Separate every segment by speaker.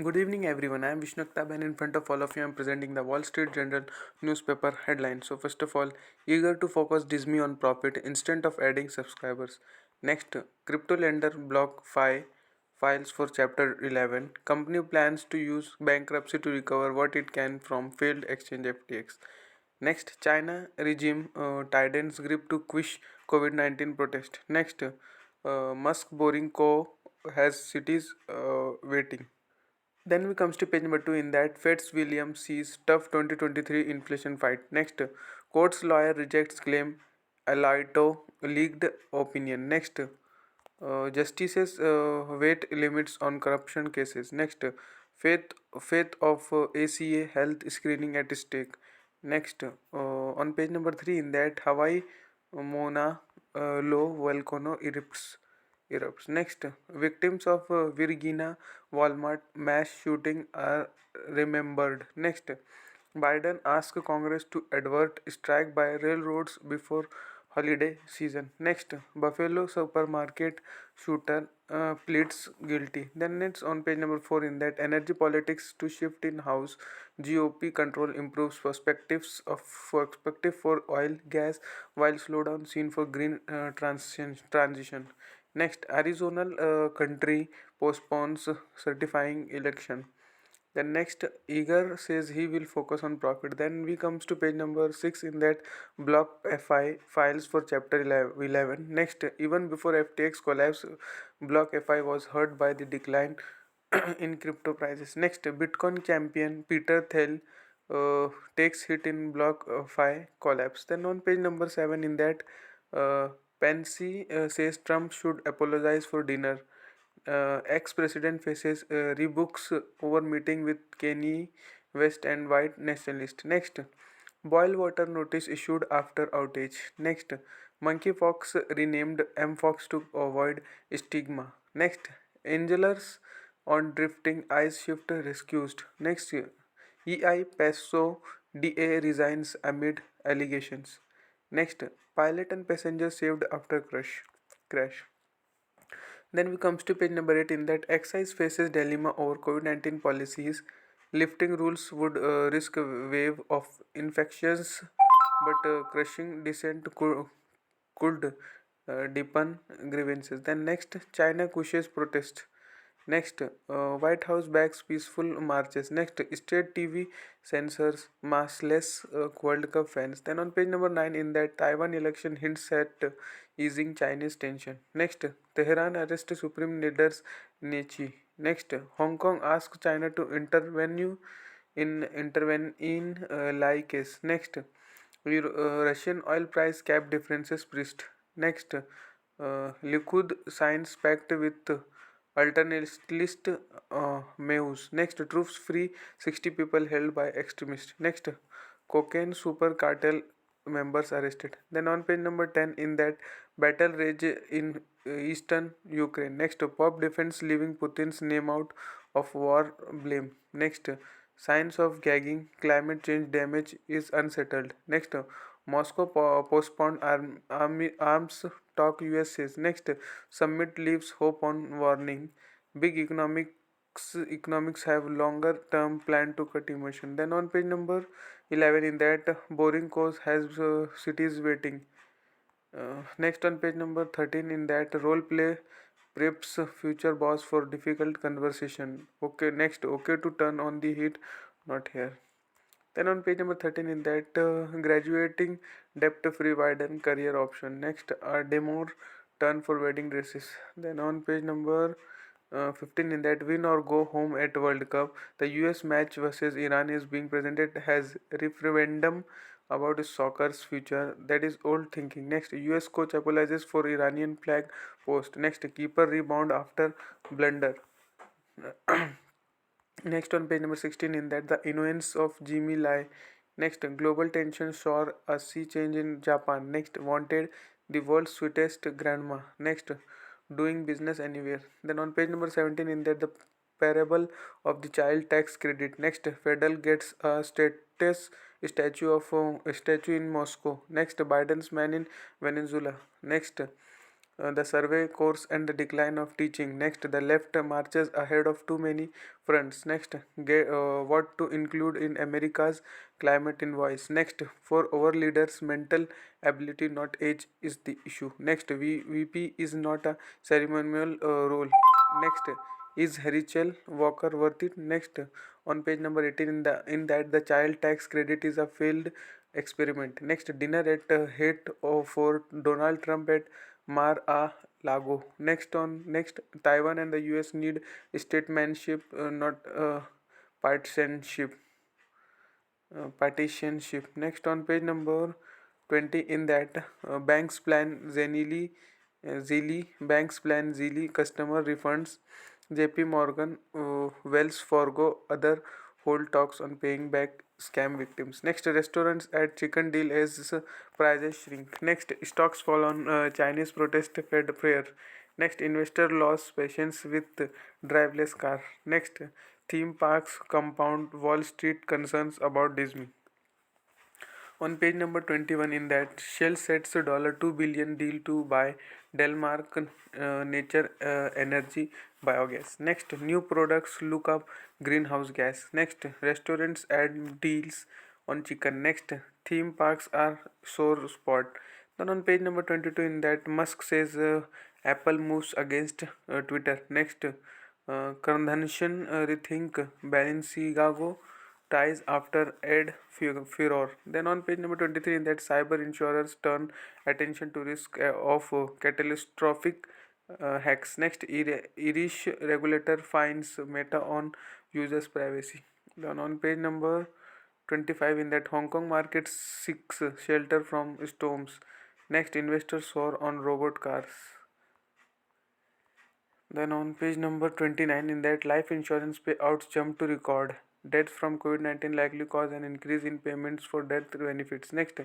Speaker 1: Good evening, everyone. I am Vishnu Aktab, and in front of all of you, I am presenting the Wall Street Journal newspaper headline. So, first of all, eager to focus Disney on profit instead of adding subscribers. Next, crypto lender BlockFi files for Chapter 11. Company plans to use bankruptcy to recover what it can from failed exchange FTX. Next, China regime tightens grip to quash COVID-19 protest. Next, Musk Boring Co. has cities waiting. Then we comes to page number 2 in that Fitzwilliam sees tough 2023 inflation fight. Next, court's lawyer rejects claim Alito leaked opinion. Next, justices weight limits on corruption cases. Next, faith faith of ACA health screening at stake. Next, on page number 3 in that Hawaii Mona low volcano erupts. Next, victims of Virginia Walmart mass shooting are remembered. Next, Biden asks Congress to avert strike by railroads before holiday season. Next, Buffalo supermarket shooter pleads guilty. Then it's on page number 4 in that energy politics to shift in house. GOP control improves perspective for oil gas while slowdown seen for green transition. Next, Arizona country postpones certifying election. Then next, Eager says he will focus on profit. Then we comes to page number 6 in that block FI files for chapter 11. Next, even before FTX collapse, block FI was hurt by the decline in crypto prices. Next, Bitcoin champion Peter Thiel takes hit in block FI collapse. Then on page number 7 in that uh, Pence says Trump should apologize for dinner. Ex-president faces rebooks over meeting with Kanye West and white nationalist. Next, boil water notice issued after outage. Next, monkeypox renamed mpox to avoid stigma. Next, angelers on drifting ice shift rescued. Next, EI Peso DA resigns amid allegations. Next, pilot and passenger saved after crash. Then we comes to page number 8 in that excise faces dilemma over COVID-19 policies. Lifting rules would risk a wave of infections, but crushing dissent could deepen grievances. Then next, China pushes protest. Next, White House backs peaceful marches. Next, state TV censors massless World Cup fans. Then on page number 9 in that Taiwan election hints at easing Chinese tension. Next, Tehran arrests supreme leaders Nechi. Next, Hong Kong asks China to intervene in Lai case. Next, Russian oil price cap differences priest. Next, Likud signs pact with alternativist Meus. Next, troops free 60 people held by extremists. Next, cocaine super cartel members arrested. Then on page number 10 in that battle rage in eastern Ukraine. Next, Pop defends leaving Putin's name out of war blame. Next, signs of gagging, climate change damage is unsettled. Next, Moscow postponed arms talk US says. Next, summit leaves hope on warning. Big economics have longer term plan to cut emission. Then on page number 11 in that boring course has cities waiting. Next on page number 13 in that role play preps future boss for difficult conversation. Okay, next, okay to turn on the heat, not here. Then on page number 13 in that graduating debt free widen career option. Next, a demo turn for wedding dresses. Then on page number 15 in that win or go home at World Cup. The US match versus Iran is being presented as referendum about soccer's future. That is old thinking. Next, US coach apologizes for Iranian flag post. Next, keeper rebound after blunder. Next on page number 16 in that the influence of Jimmy Lai. Next, global tension saw a sea change in Japan. Next, wanted the world's sweetest grandma. Next, doing business anywhere. Then on page number 17 in that the parable of the child tax credit. Next, Federal gets a status statue of a statue in Moscow. Next, Biden's man in Venezuela. Next, The survey course and the decline of teaching. Next, the left marches ahead of too many fronts. Next, what to include in America's climate invoice. Next, for our leaders, mental ability, not age, is the issue. Next, VP is not a ceremonial role. Next, is Rachel Walker worth it? Next, on page number 18, in that the child tax credit is a failed experiment. Next, dinner at hate for Donald Trump at Mar-a-Lago. Next, Taiwan and the US need statesmanship, not partisanship. Partisanship. Next, on page number 20, in that banks plan Zilly customer refunds. JP Morgan, Wells Fargo, other hold talks on paying back scam victims. Next, restaurants add chicken deal as prices shrink. Next, stocks fall on Chinese protest fed prayer. Next, investor lost patience with driverless car. Next, theme parks compound Wall Street concerns about Disney. On page number 21, in that Shell sets a $2 billion deal to buy Delmark Nature Energy biogas. Next, new products look up greenhouse gas. Next, restaurants add deals on chicken. Next, theme parks are sore spot. Then on page number 22, in that Musk says Apple moves against Twitter. Next, Kardashian rethink Balenciaga ties after ad furor. Then on page number 23, in that cyber insurers turn attention to risk of catastrophic hacks. Next, Irish regulator finds Meta on users' privacy. Then on page number 25, in that Hong Kong market seeks shelter from storms. Next, investors soar on robot cars. Then on page number 29, in that life insurance payouts jump to record. Deaths from COVID-19 likely cause an increase in payments for death benefits. Next,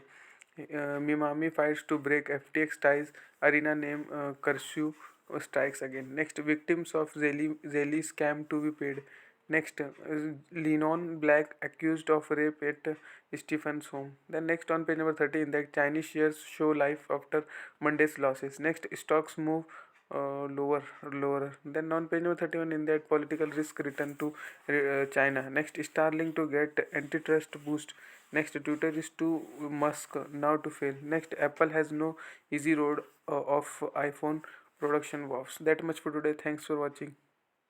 Speaker 1: Mimami fights to break FTX ties. Arena name curfew strikes again. Next, victims of Zelly scam to be paid. Next, Lenon Black accused of rape at Stephen's home. Then next on page number 30, in that Chinese shares show life after Monday's losses. Next, stocks move lower. Then on page number 31, in that political risk return to China. Next, Starlink to get antitrust boost. Next, Twitter is to Musk now to fail. Next, Apple has no easy road of iPhone production woes. That much for today. Thanks for watching.